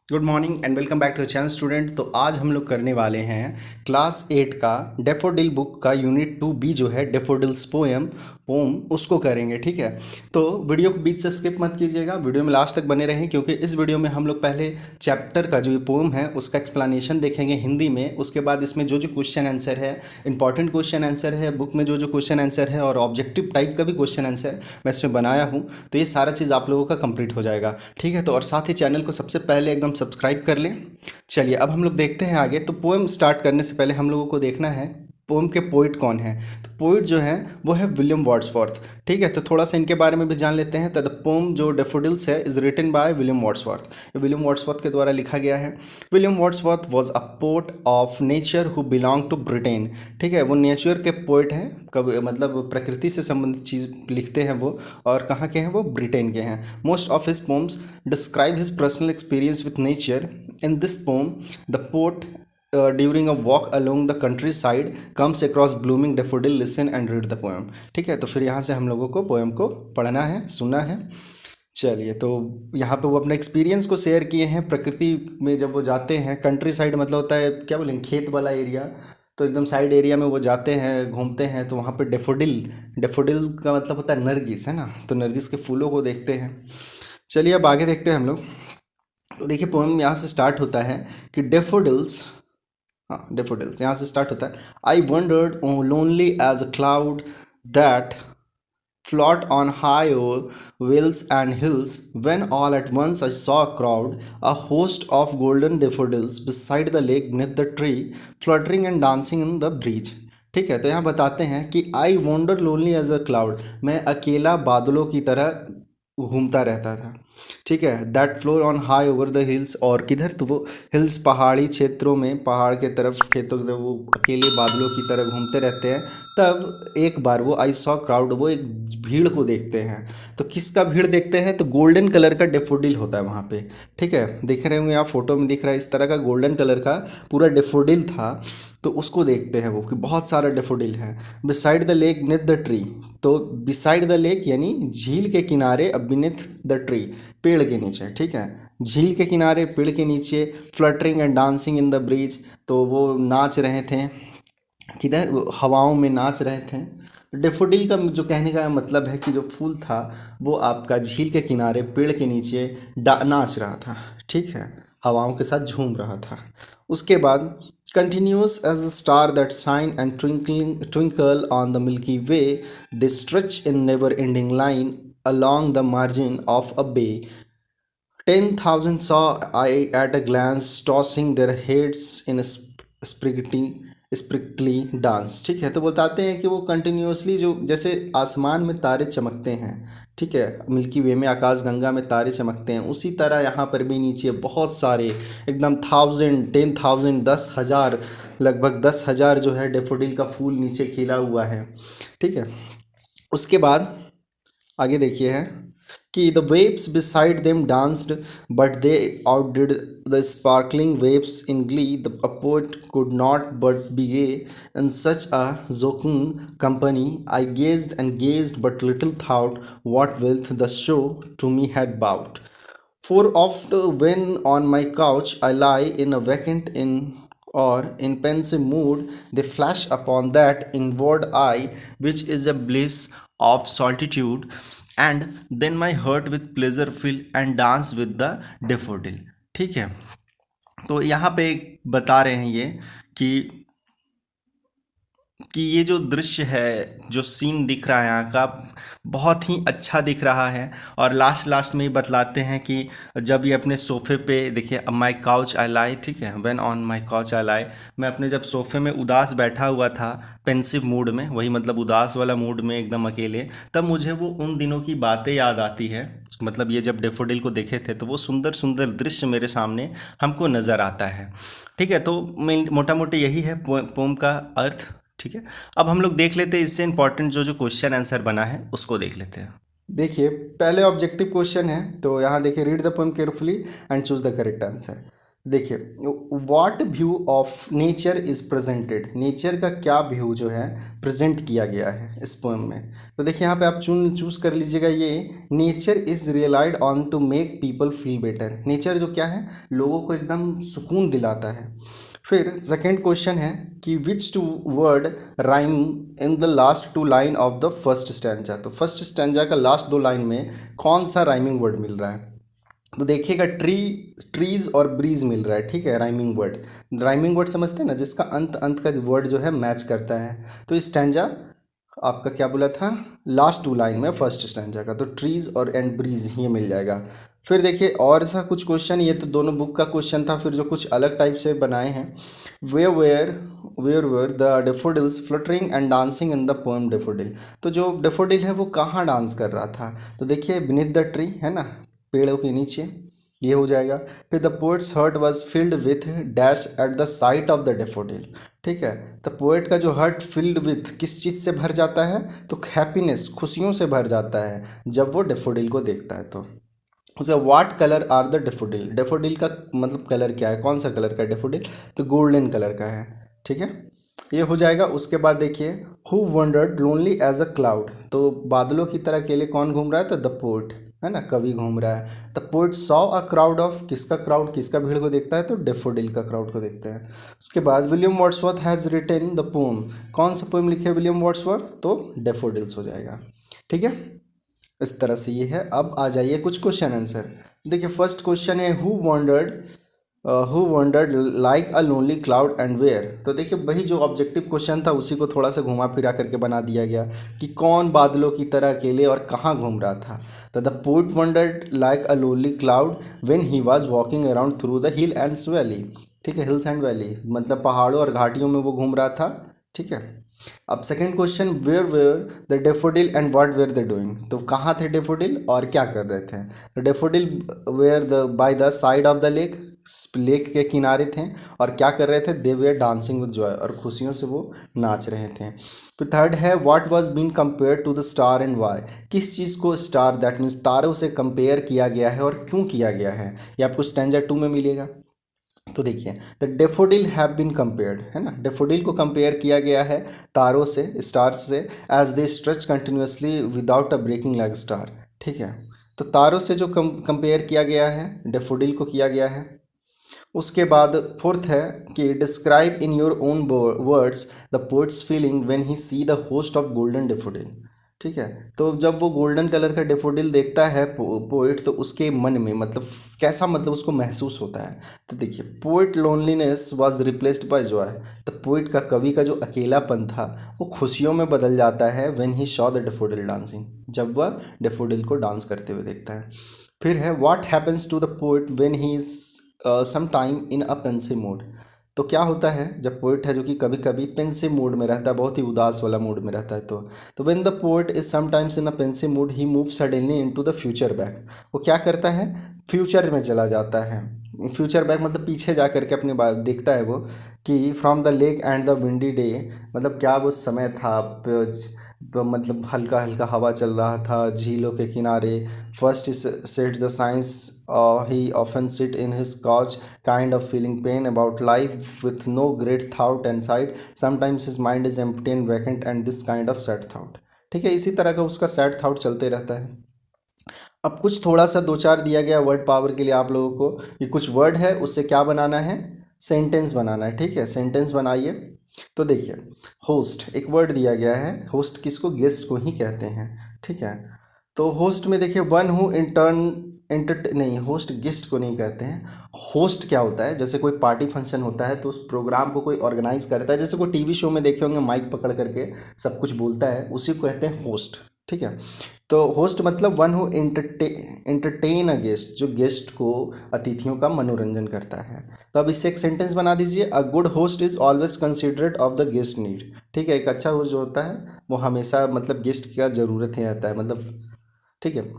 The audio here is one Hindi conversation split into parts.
Good morning and welcome back to channel student. तो आज हम लोग करने वाले हैं क्लास 8 का डेफोडिल बुक का यूनिट 2B जो है डेफोडिल्स पोम उसको करेंगे। ठीक है, तो वीडियो को बीच से स्किप मत कीजिएगा, वीडियो में लास्ट तक बने रहें क्योंकि इस वीडियो में हम लोग पहले चैप्टर का जो ये पोम है उसका एक्सप्लेनेशन देखेंगे हिंदी में। उसके बाद इसमें जो जो क्वेश्चन आंसर है, इंपॉर्टेंट क्वेश्चन आंसर है, बुक में जो जो क्वेश्चन आंसर है और ऑब्जेक्टिव टाइप का भी क्वेश्चन आंसर मैं इसमें बनाया हूँ, तो ये सारा चीज़ आप लोगों का कंप्लीट हो जाएगा। ठीक है, तो और साथ ही चैनल को सबसे पहले एकदम सब्सक्राइब कर लें। चलिए अब हम लोग देखते हैं आगे। तो पोएम स्टार्ट करने से पहले हम लोगों को देखना है पोएम के पोइट कौन है। तो पोइट जो है वो है विलियम वर्ड्सवर्थ। ठीक है, तो थोड़ा सा इनके बारे में भी जान लेते हैं। तो द पोम जो डेफोडिल्स है is written by William Wordsworth, ये विलियम वर्ड्सवर्थ के द्वारा लिखा गया है। William Wordsworth was a poet of nature who belong to Britain. ठीक है, वो नेचर के पोइट हैं, कब मतलब प्रकृति से संबंधित चीज़ लिखते हैं वो, और कहाँ के हैं वो, ब्रिटेन के हैं। Most of his poems describe his personal experience with nature. In this poem, the poet, during a walk along the countryside, comes across blooming daffodil. Listen and read the poem. ठीक है, तो फिर यहाँ से हम लोगों को पोएम को पढ़ना है, सुनना है। चलिए, तो यहाँ पे वो अपने एक्सपीरियंस को शेयर किए हैं। प्रकृति में जब वो जाते हैं, कंट्री साइड मतलब होता है क्या बोलेंगे, खेत वाला एरिया, तो एकदम साइड एरिया में वो जाते हैं, घूमते हैं, तो वहाँ पे डेफोडिल, डेफोडिल का मतलब होता है नरगिस, है ना, तो नरगिस के फूलों को देखते हैं। चलिए अब आगे देखते हैं हम लोग। तो देखिए पोएम यहाँ से स्टार्ट होता है कि डेफोडिल्स, हाँ डेफोडिल्स यहाँ से स्टार्ट होता है। I wandered lonely as a cloud that float on high over vales and hills, when all at once I saw a crowd, a host of golden daffodils beside the lake beneath the tree, fluttering and dancing in the breeze. ठीक है, तो यहाँ बताते हैं कि I wander lonely as a cloud, मैं अकेला बादलों की तरह घूमता रहता था। ठीक है, that floor on high over the hills, और किधर, तो वो हिल्स पहाड़ी क्षेत्रों में, पहाड़ के तरफ, खेतों की तरफ वो अकेले बादलों की तरह घूमते रहते हैं। तब एक बार वो आई सॉ क्राउड, वो एक भीड़ को देखते हैं। तो किसका भीड़ देखते हैं, तो गोल्डन कलर का डेफोडिल होता है वहाँ पे। ठीक है, देख रहे होंगे आप, फोटो में दिख रहा है इस तरह का गोल्डन कलर का पूरा डेफोडिल था। तो उसको देखते हैं वो कि बहुत सारा डेफोडिल है। Beside the lake beneath the tree, तो बिसाइड द लेक यानी झील के किनारे, अब बिनेथ द ट्री पेड़ के नीचे। ठीक है, झील के किनारे पेड़ के नीचे, fluttering and dancing in the bridge, तो वो नाच रहे थे, किधर, वो हवाओं में नाच रहे थे। डेफोडिल का जो कहने का मतलब है कि जो फूल था वो आपका झील के किनारे पेड़ के नीचे नाच रहा था। ठीक है, हवाओं के साथ झूम रहा था। उसके बाद continuous as a star that shine and twinkle on the Milky Way, they stretch in never-ending line along the margin of a bay. 10,000 saw I at a glance, tossing their heads in a sprightly dance. ठीक है, तो बताते हैं कि वो कंटिन्यूसली, जो जैसे आसमान में तारे चमकते हैं, ठीक है, मिल्की वे में, आकाश गंगा में तारे चमकते हैं, उसी तरह यहाँ पर भी नीचे बहुत सारे एकदम 1000, 10,000, 10,000, लगभग 10,000 जो है डेफोडिल का फूल नीचे खिला हुआ है। ठीक है, उसके बाद आगे देखिए है कि the waves beside them danced, but they outdid the sparkling waves in glee. The poet could not but be gay in such a jocund company. I gazed and gazed, but little thought what wealth the show to me had bought. For oft when on my couch I lie in a vacant inn, or in pensive mood, they flash upon that inward eye which is a bliss of solitude, and then my heart with pleasure fill and dance with the daffodil। ठीक है, तो यहाँ पे बता रहे हैं ये कि ये जो दृश्य है, जो सीन दिख रहा है यहाँ का, बहुत ही अच्छा दिख रहा है। और लास्ट लास्ट में ही बतलाते हैं कि जब ये अपने सोफ़े पे, देखिए, माई काउच आई लाई, ठीक है, when on my couch I lie, मैं अपने जब सोफ़े में उदास बैठा हुआ था, पेंसिव मूड में, वही मतलब उदास वाला मूड में, एकदम अकेले, तब मुझे वो उन दिनों की बातें याद आती है। मतलब ये जब डेफोडिल को देखे थे तो वो सुंदर सुंदर दृश्य मेरे सामने हमको नज़र आता है। ठीक है, तो मोटा मोटी यही है पोम का अर्थ। ठीक है, अब हम लोग देख लेते हैं इससे इंपॉर्टेंट जो जो क्वेश्चन आंसर बना है उसको देख लेते हैं। देखिए पहले ऑब्जेक्टिव क्वेश्चन है, तो यहाँ देखिए, read the poem carefully and choose the correct answer. देखिए, what view of nature is presented, nature का क्या व्यू जो है प्रेजेंट किया गया है इस पोएम में। तो देखिए यहाँ पे आप चूज़ कर लीजिएगा ये, nature is relied on to make people feel better. Nature जो क्या है, लोगों को एकदम सुकून दिलाता है। फिर सेकंड क्वेश्चन है कि which two word rhyme in the last two line of the first stanza. तो फर्स्ट स्टैंजा का लास्ट दो लाइन में कौन सा राइमिंग वर्ड मिल रहा है? तो देखिएगा, ट्रीज और ब्रीज मिल रहा है, ठीक है। राइमिंग वर्ड समझते हैं ना, जिसका अंत अंत का वर्ड जो है मैच करता है। तो स्टैंजा आपका क्या बोला था, लास्ट टू लाइन में फर्स्ट स्टैंजा का, तो ट्रीज और एंड ब्रीज ये मिल जाएगा। फिर देखिए और ऐसा कुछ क्वेश्चन, ये तो दोनों बुक का क्वेश्चन था, फिर जो कुछ अलग टाइप से बनाए हैं। Were were were were the daffodils fluttering and dancing in the poem daffodil. तो जो डेफोडिल है वो कहाँ डांस कर रहा था? तो देखिए बिनीथ द ट्री है ना, पेड़ों के नीचे, ये हो जाएगा। फिर the poet's heart was filled with dash at the sight of the daffodil, ठीक है। तो पोएट का जो हर्ट फिल्ड विथ किस चीज़ से भर जाता है? तो हैप्पीनेस, खुशियों से भर जाता है जब वो डेफोडिल को देखता है। तो उसे what colour are the daffodil, daffodil का मतलब कलर क्या है, कौन सा कलर का डेफोडिल? तो गोल्डन कलर का है, ठीक है। ये हो जाएगा। उसके बाद देखिए, who wandered lonely as a cloud. तो बादलों की तरह अकेले कौन घूम रहा है? तो द पोएट है ना, कवि घूम रहा है। The poet saw a crowd of, किसका क्राउड, किसका भीड़ को देखता है? तो डेफोडिल का क्राउड को देखते हैं। उसके बाद William Wordsworth has written the poem, कौन सा पोएम लिखे विलियम वर्ड्सवर्थ? तो डेफोडिल्स हो जाएगा, ठीक है। इस तरह से ये है। अब आ जाइए कुछ क्वेश्चन आंसर। देखिए फर्स्ट क्वेश्चन है, who wandered like a lonely cloud and where. तो देखिए वही जो ऑब्जेक्टिव क्वेश्चन था उसी को थोड़ा सा घुमा फिरा करके बना दिया गया कि कौन बादलों की तरह अकेले और कहाँ घूम रहा था। तो the poet wandered like a lonely cloud when he was walking around through the hill and valley, ठीक है, हिल्स एंड वैली मतलब पहाड़ों और घाटियों में वो घूम रहा था, ठीक है। अब second question, where were the daffodil and what were the doing. तो कहाँ थे डेफोडिल और क्या कर रहे थे? तो daffodil were the by the side of the lake, lake के किनारे थे और क्या कर रहे थे? They were dancing with joy, और खुशियों से वो नाच रहे थे। तो थर्ड है, what was been compare to the star and why. किस चीज़ को स्टार दैट मीन्स तारों से कंपेयर किया गया है और क्यों किया गया है? ये आपको स्टैंजा 2 में मिलेगा। तो देखिए, the daffodil have been compared है ना, डेफोडिल को कंपेयर किया गया है तारों से, स्टार्स से, as they stretch continuously without a breaking like star, ठीक है। तो तारों से जो कंपेयर किया गया है, डेफोडिल को किया गया है। उसके बाद फोर्थ है कि describe in your own words the poets feeling when he see the host of golden daffodil, ठीक है। तो जब वो गोल्डन कलर का डेफोडिल देखता है पोएट, तो उसके मन में मतलब कैसा, मतलब उसको महसूस होता है? तो देखिए, poet loneliness was replaced by Joy. तो पोएट का, कवि का जो अकेलापन था वो खुशियों में बदल जाता है when he saw the daffodil dancing, जब वह डेफोडिल को डांस करते हुए देखता है। फिर है, what happens to the poet when he is some time in a pensive mode. तो क्या होता है जब पोइट है जो कि कभी कभी पेंसिव मूड में रहता है, बहुत ही उदास वाला मूड में रहता है, तो when the poet is sometimes in a pensive mood he move suddenly into the future back. वो क्या करता है? फ्यूचर में चला जाता है। फ्यूचर बैक मतलब पीछे जा करके अपनी बात देखता है वो, कि from the lake and the windy day, मतलब क्या वो समय था, मतलब हल्का हल्का हवा चल रहा था झीलों के किनारे। First set the science, he often sit in his couch kind of feeling pain about life with no great thought and sight. Sometimes his mind is empty and vacant and this kind of sad thought, ठीक है। इसी तरह का उसका सैड थाउट चलते रहता है। अब कुछ थोड़ा सा दो चार दिया गया वर्ड पावर के लिए आप लोगों को, कि कुछ वर्ड है उससे क्या बनाना है? सेंटेंस बनाना है, ठीक है। सेंटेंस बनाइए। तो देखिए, होस्ट एक वर्ड दिया गया है, होस्ट किसको? गेस्ट को ही कहते हैं, ठीक है। तो होस्ट में देखिए, वन हु इंटर्न इंटर नहीं, होस्ट गेस्ट को नहीं कहते हैं। होस्ट क्या होता है? जैसे कोई पार्टी फंक्शन होता है तो उस प्रोग्राम को कोई ऑर्गेनाइज करता है, जैसे कोई टीवी शो में देखे होंगे माइक पकड़ करके सब कुछ बोलता है, उसी को कहते हैं होस्ट, ठीक है। तो होस्ट मतलब one who entertain a guest, जो गेस्ट को, अतिथियों का मनोरंजन करता है। तो अब इससे एक सेंटेंस बना दीजिए, a good host is always considerate of the guest need, ठीक है। एक अच्छा होस्ट जो होता है वो हमेशा मतलब गेस्ट का ज़रूरत ही रहता है, मतलब, ठीक है।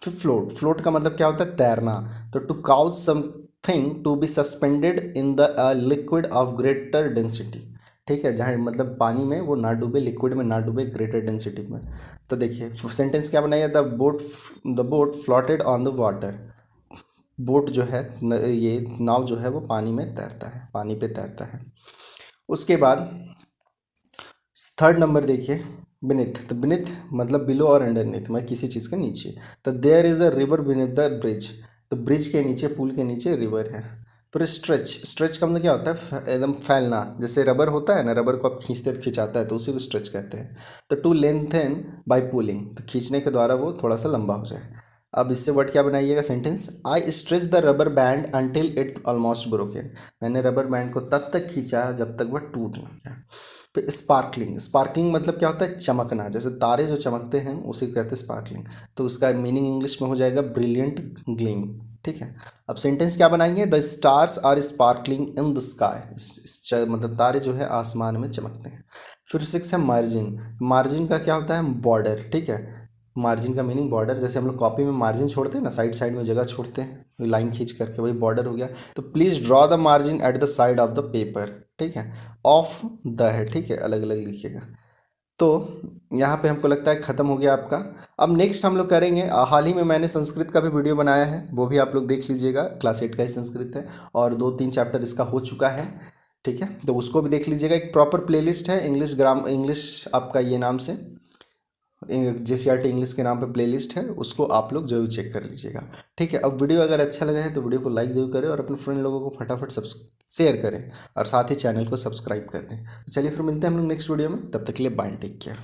फिर फ्लोट, फ्लोट का मतलब क्या होता है? तैरना। तो to cause something to be suspended in the liquid of greater density, ठीक है, जहाँ मतलब पानी में वो ना डूबे, लिक्विड में ना डूबे, ग्रेटर डेंसिटी में। तो देखिए सेंटेंस क्या बनाइए, the boat floated on the water, boat जो है ये नाव जो है वो पानी में तैरता है, पानी पे तैरता है। उसके बाद थर्ड नंबर देखिए, बिनिथ। तो बिनिथ मतलब बिलो और अंडरनीथ, मतलब किसी चीज़ के नीचे। तो there is a river beneath the bridge. तो ब्रिज के नीचे, पुल के नीचे रिवर है। फिर स्ट्रेच। स्ट्रेच का मतलब क्या होता है, एकदम फैलना। जैसे रबर होता है ना, रबर को आप खींचते खिंचाता है तो उसी को स्ट्रेच कहते हैं। तो टू लेंथन बाय पुलिंग, तो खींचने के द्वारा वो थोड़ा सा लंबा हो जाए। अब इससे वर्ड क्या बनाइएगा sentence, I stretch the rubber band until it almost broken. मैंने रबर बैंड को तब तक खींचा जब तक वह टूट ना गया। फिर स्पार्कलिंग। स्पार्कलिंग मतलब क्या होता है, चमकना। जैसे तारे जो चमकते हैं उसे कहते हैं स्पार्कलिंग। तो उसका मीनिंग इंग्लिश में हो जाएगा ब्रिलियंट ग्लीम। ठीक है। अब सेंटेंस क्या बनाएंगे, the stars are sparkling in the sky. मतलब तारे जो है आसमान में चमकते हैं। फिर सिक्स है मार्जिन। मार्जिन का क्या होता है, बॉर्डर। ठीक है। मार्जिन का मीनिंग बॉर्डर। जैसे हम लोग कॉपी में मार्जिन छोड़ते हैं ना, साइड साइड में जगह छोड़ते हैं लाइन खींच करके, वही बॉर्डर हो गया। तो please draw the margin at the side of the paper. ठीक है। ऑफ द है, ठीक है, अलग अलग लिखिएगा। तो यहाँ पे हमको लगता है ख़त्म हो गया आपका। अब नेक्स्ट हम लोग करेंगे, हाल ही में मैंने संस्कृत का भी वीडियो बनाया है, वो भी आप लोग देख लीजिएगा। क्लास 8 का ही संस्कृत है और 2-3 चैप्टर इसका हो चुका है। ठीक है, तो उसको भी देख लीजिएगा। एक प्रॉपर प्लेलिस्ट है इंग्लिश आपका ये नाम से, JCRT इंग्लिश के नाम पे प्लेलिस्ट है, उसको आप लोग जरूर चेक कर लीजिएगा। ठीक है। अब वीडियो अगर अच्छा लगा है तो वीडियो को लाइक ज़रूर करें और अपने फ्रेंड लोगों को फटाफट शेयर करें और साथ ही चैनल को सब्सक्राइब कर दें। चलिए फिर मिलते हैं हम लोग नेक्स्ट वीडियो में, तब तक के लिए बाय, टेक केयर।